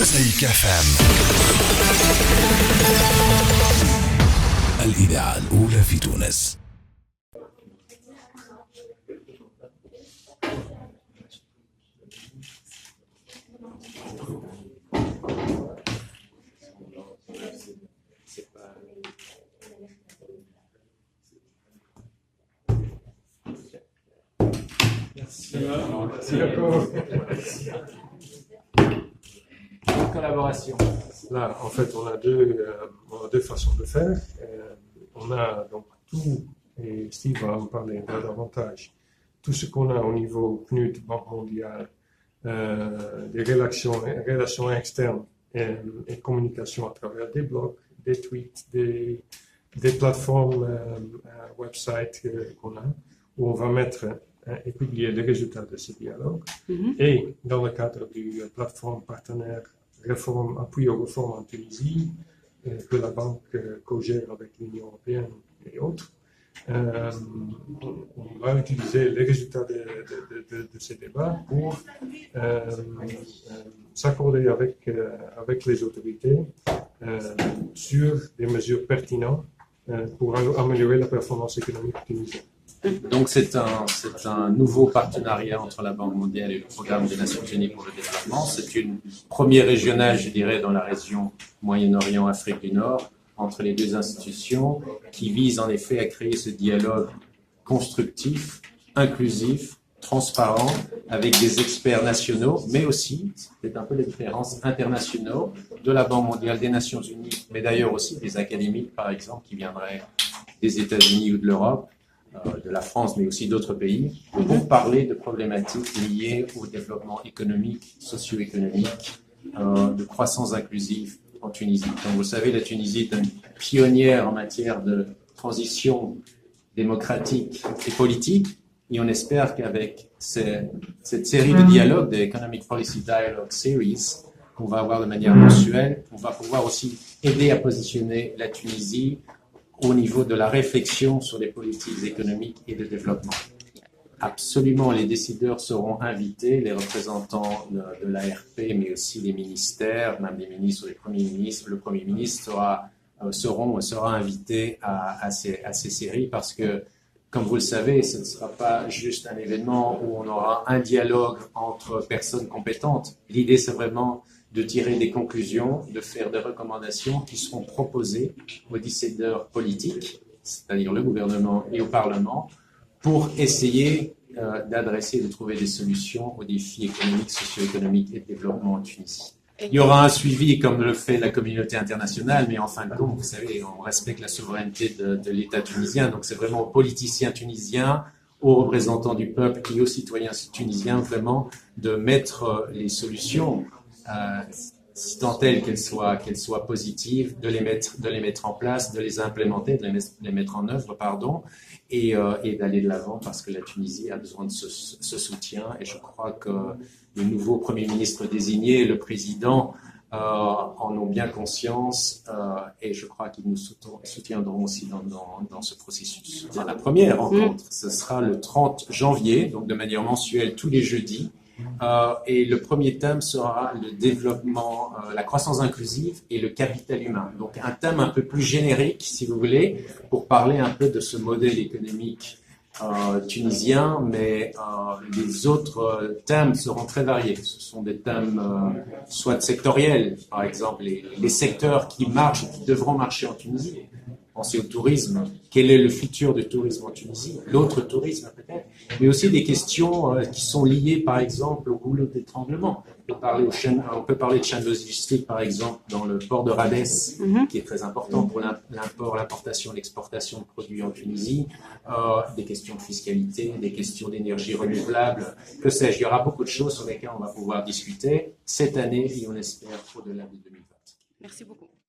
موزايك اف ام، الإذاعة الأولى في تونس. Collaboration. Là, en fait, on a deux façons de faire. On a donc tout, et Steve va en parler davantage, tout ce qu'on a au niveau PNUD, Banque mondiale, des relations externes et communication à travers des blogs, des tweets, des plateformes websites qu'on a, où on va mettre et publier les résultats de ce dialogue. Et dans le cadre du plateforme partenaire appui aux réformes en Tunisie, que la banque co-gère avec l'Union européenne et autres, on va utiliser les résultats de ces débats pour s'accorder avec les autorités sur des mesures pertinentes pour améliorer la performance économique tunisienne. Donc c'est un nouveau partenariat entre la Banque mondiale et le Programme des Nations Unies pour le développement. C'est une première régionale, je dirais, dans la région Moyen-Orient, Afrique du Nord, entre les deux institutions, qui vise en effet à créer ce dialogue constructif, inclusif, transparent, avec des experts nationaux, mais aussi, c'est un peu les différences, internationaux, de la Banque mondiale, des Nations Unies, mais d'ailleurs aussi des académiques, par exemple, qui viendraient des États-Unis ou de l'Europe, de la France, mais aussi d'autres pays, pour parler de problématiques liées au développement économique, socio-économique, de croissance inclusive en Tunisie. Comme vous le savez, la Tunisie est une pionnière en matière de transition démocratique et politique, et on espère qu'avec cette série de dialogues, des Economic Policy Dialogue Series, qu'on va avoir de manière mensuelle, on va pouvoir aussi aider à positionner la Tunisie au niveau de la réflexion sur les politiques économiques et de développement. Absolument, les décideurs seront invités, les représentants de l'ARP, mais aussi les ministères, même les ministres ou les premiers ministres. Le Premier ministre sera invité à ces séries parce que, comme vous le savez, ce ne sera pas juste un événement où on aura un dialogue entre personnes compétentes. L'idée, c'est vraiment de tirer des conclusions, de faire des recommandations qui seront proposées aux décideurs politiques, c'est-à-dire le gouvernement et au Parlement, pour essayer d'adresser, de trouver des solutions aux défis économiques, socio-économiques et de développement en Tunisie. Il y aura un suivi comme le fait la communauté internationale, mais en fin de compte, vous savez, on respecte la souveraineté de l'État tunisien, donc c'est vraiment aux politiciens tunisiens, aux représentants du peuple et aux citoyens tunisiens vraiment de mettre les solutions si tant est qu'elles soient positives, de les mettre en place, de les implémenter, de les mettre en œuvre, et d'aller de l'avant parce que la Tunisie a besoin de ce soutien. Et je crois que le nouveau Premier ministre désigné, le président, en ont bien conscience et je crois qu'ils nous soutiendront aussi dans ce processus. Dans la première rencontre, ce sera le 30 janvier, donc de manière mensuelle tous les jeudis. Et le premier thème sera le développement, la croissance inclusive et le capital humain. Donc un thème un peu plus générique, si vous voulez, pour parler un peu de ce modèle économique tunisien, mais les autres thèmes seront très variés. Ce sont des thèmes soit sectoriels, par exemple, les secteurs qui marchent et qui devront marcher en Tunisie. Pensez au tourisme, quel est le futur du tourisme en Tunisie, l'autre tourisme peut-être, mais aussi des questions qui sont liées par exemple au goulot d'étranglement. On peut parler de chaîne logistique par exemple dans le port de Radès, qui est très important pour l'importation, l'exportation de produits en Tunisie, des questions de fiscalité, des questions d'énergie renouvelable, que sais-je. Il y aura beaucoup de choses sur lesquelles on va pouvoir discuter cette année et on espère au-delà de 2020. Merci beaucoup.